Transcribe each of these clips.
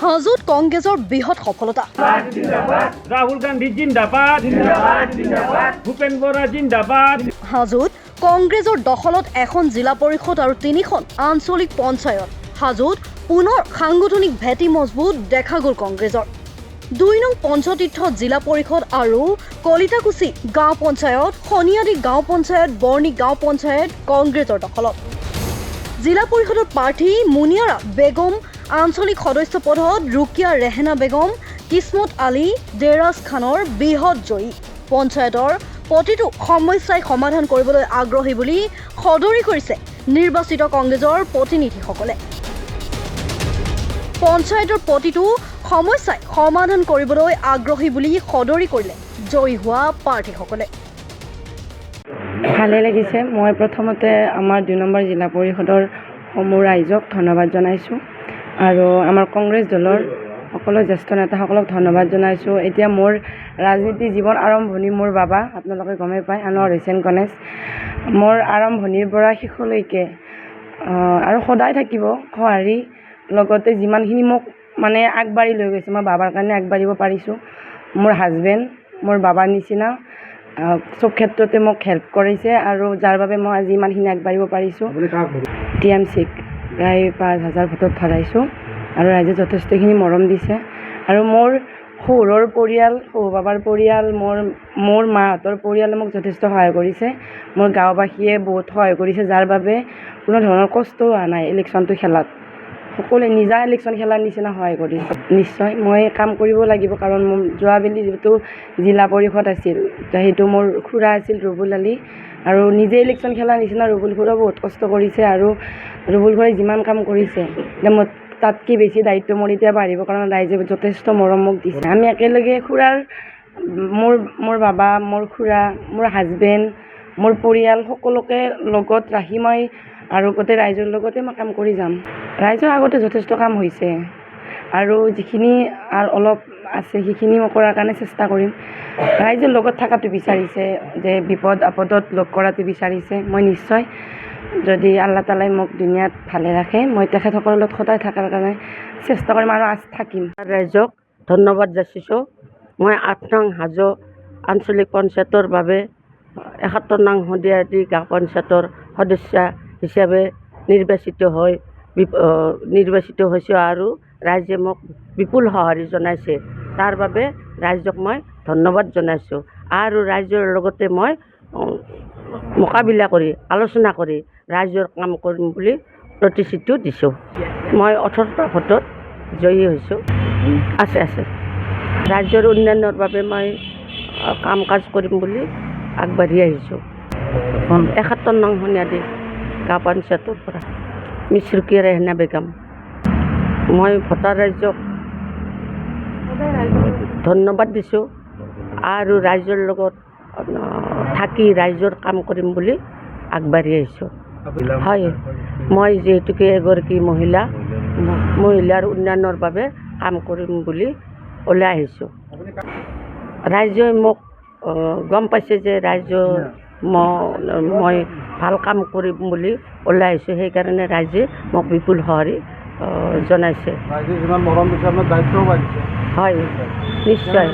হাজোত কংগ্ৰেছৰ বৃহৎ সফলতা। ৰাহুল গান্ধী জিন্দাবাদ, ভূপেন বৰা জিন্দাবাদ। হাজোত কংগ্ৰেছৰ দখলত এখন জিলা পৰিষদ আৰু 3খন আঞ্চলিক পঞ্চায়ত। হাজোত পুনৰ সাংগঠনিক ভেটি মজবুত দেখা গ'ল কংগ্ৰেছৰ। 2 নং পঞ্চতীৰ্থ জিলা পৰিষদ আৰু কলিতাকুছি গাঁও পঞ্চায়ত, শনিয়াদি গাঁও পঞ্চায়ত, বৰ্ণি গাঁও পঞ্চায়ত কংগ্ৰেছৰ দখলত। জিলা পৰিষদৰ প্ৰাৰ্থী মুনিয়াৰা বেগম, আঞ্চলিক সদস্য পদত ৰুকিয়া ৰেহেনা বেগম, কিসমত আলী, দেৰাজ খানৰ বৃহৎ জয়ী। পঞ্চায়তৰ প্ৰতিটো সমস্যাই সমাধান কৰিবলৈ আগ্ৰহী বুলি সদৰি কৰিছে নিৰ্বাচিত কংগ্ৰেছৰ প্ৰতিনিধিসকলে। পঞ্চায়তৰ প্ৰতিটো সমস্যাই সমাধান কৰিবলৈ আগ্ৰহী বুলি সদৰি কৰিলে জয়ী হোৱা প্ৰাৰ্থীসকলে। ভালে লাগিছে। মই প্ৰথমতে আমাৰ 2 নম্বৰ জিলা পৰিষদৰ সমূহ ৰাইজক ধন্যবাদ জনাইছোঁ আৰু আমাৰ কংগ্ৰেছ দলৰ সকলো জ্যেষ্ঠ নেতাসকলক ধন্যবাদ জনাইছোঁ। এতিয়া মোৰ ৰাজনীতি জীৱন আৰম্ভণি মোৰ বাবা, আপোনালোকে গমেই পায়, আনোৱাৰ হুছেইন গণেশ। মোৰ আৰম্ভণিৰ পৰা শেষলৈকে আৰু সদায় থাকিব সঁহাৰি, লগতে যিমানখিনি মোক মানে আগবাঢ়ি লৈ গৈছে, মই বাবাৰ কাৰণে আগবাঢ়িব পাৰিছোঁ। মোৰ হাজবেণ্ড মোৰ বাবাৰ নিচিনা চব ক্ষেত্ৰতে মোক হেল্প কৰিছে আৰু যাৰ বাবে মই আজি ইমানখিনি আগবাঢ়িব পাৰিছোঁ। TMCক প্ৰায় 5,000 ভোটত হৰাইছোঁ আৰু ৰাইজে যথেষ্টখিনি মৰম দিছে। আৰু মোৰ শহুৰৰ পৰিয়াল, শহুৰ বাবাৰ পৰিয়াল, মোৰ মাহঁতৰ পৰিয়ালে মোক যথেষ্ট সহায় কৰিছে। মোৰ গাঁওবাসীয়ে বহুত সহায় কৰিছে, যাৰ বাবে কোনো ধৰণৰ কষ্ট হোৱা নাই ইলেকশ্যনটো খেলাত। সকলোৱে নিজা ইলেকশ্যন খেলাৰ নিচিনা সহায় কৰিছে। নিশ্চয় মই কাম কৰিব লাগিব, কাৰণ মোৰ যোৱাবেলি যিটো জিলা পৰিষদ আছিল, সেইটো মোৰ খুৰা আছিল ৰুবুল আলী, আৰু নিজে ইলেকশ্যন খেলাৰ নিচিনা ৰুবুল খুৰা বহুত কষ্ট কৰিছে আৰু ৰুবুল খুৰাই যিমান কাম কৰিছে মই তাতকৈ বেছি দায়িত্ব মোৰ এতিয়া বাঢ়িব, কাৰণ ৰাইজে যথেষ্ট মৰম মোক দিছে। আমি একেলগে খুৰাৰ মোৰ বাবা, মোৰ খুৰা, মোৰ হাজবেণ্ড, মোৰ পৰিয়াল সকলোকে লগত ৰাখি মই আৰু গোটেই ৰাইজৰ লগতে মই কাম কৰি যাম। ৰাইজৰ আগতে যথেষ্ট কাম হৈছে আৰু যিখিনি আৰু অলপ আছে সেইখিনি মই কৰাৰ কাৰণে চেষ্টা কৰিম। ৰাইজৰ লগত থকাটো বিচাৰিছে, যে বিপদ আপদত লগ কৰাটো বিচাৰিছে। মই নিশ্চয়, যদি আল্লাহ তালাই মোক দুনিয়াত ভালে ৰাখে, মই তেখেতসকলৰ লগত সদায় থকাৰ কাৰণে চেষ্টা কৰিম আৰু থাকিম। ৰাইজক ধন্যবাদ যাচিছোঁ। মই 8 নং হাজো আঞ্চলিক পঞ্চায়তৰ বাবে 71 নং শদিয়াদি গাঁও পঞ্চায়তৰ সদস্য হিচাপে নিৰ্বাচিত হৈছোঁ আৰু ৰাইজে মোক বিপুল সঁহাৰি জনাইছে। তাৰ বাবে ৰাইজক মই ধন্যবাদ জনাইছোঁ আৰু ৰাইজৰ লগতে মই মোকাবিলা কৰি আলোচনা কৰি ৰাইজৰ কাম কৰিম বুলি প্ৰতিশ্ৰুতি দিছোঁ। মই 18টা ভোটত জয়ী হৈছোঁ। আছে ৰাজ্যৰ উন্নয়নৰ বাবে মই কাম কাজ কৰিম বুলি আগবাঢ়ি আহিছোঁ। 71 নং শনিয়াদি গাঁও পঞ্চায়তৰ পৰা মিছ ৰুকিয়া ৰেহেনা বেগম। মই ভোটাৰ ৰাইজক ধন্যবাদ দিছোঁ আৰু ৰাইজৰ লগত থাকি ৰাইজৰ কাম কৰিম বুলি আগবাঢ়ি আহিছোঁ। হয়, মই যিহেতুকে এগৰাকী মহিলাৰ উন্নয়নৰ বাবে কাম কৰিম বুলি ওলাই আহিছোঁ। ৰাইজে মোক গম পাইছে যে মই ভাল কাম কৰিম বুলি ওলাই আহিছোঁ, সেইকাৰণে ৰাইজে মোক বিপুল সঁহাৰি জনাইছে। হয়, নিশ্চয়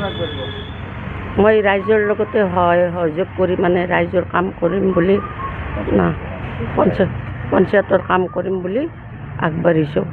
মই ৰাইজৰ লগতে সহযোগ কৰি মানে ৰাইজৰ কাম কৰিম বুলি পঞ্চায়তৰ কাম কৰিম বুলি আগবাঢ়িছোঁ।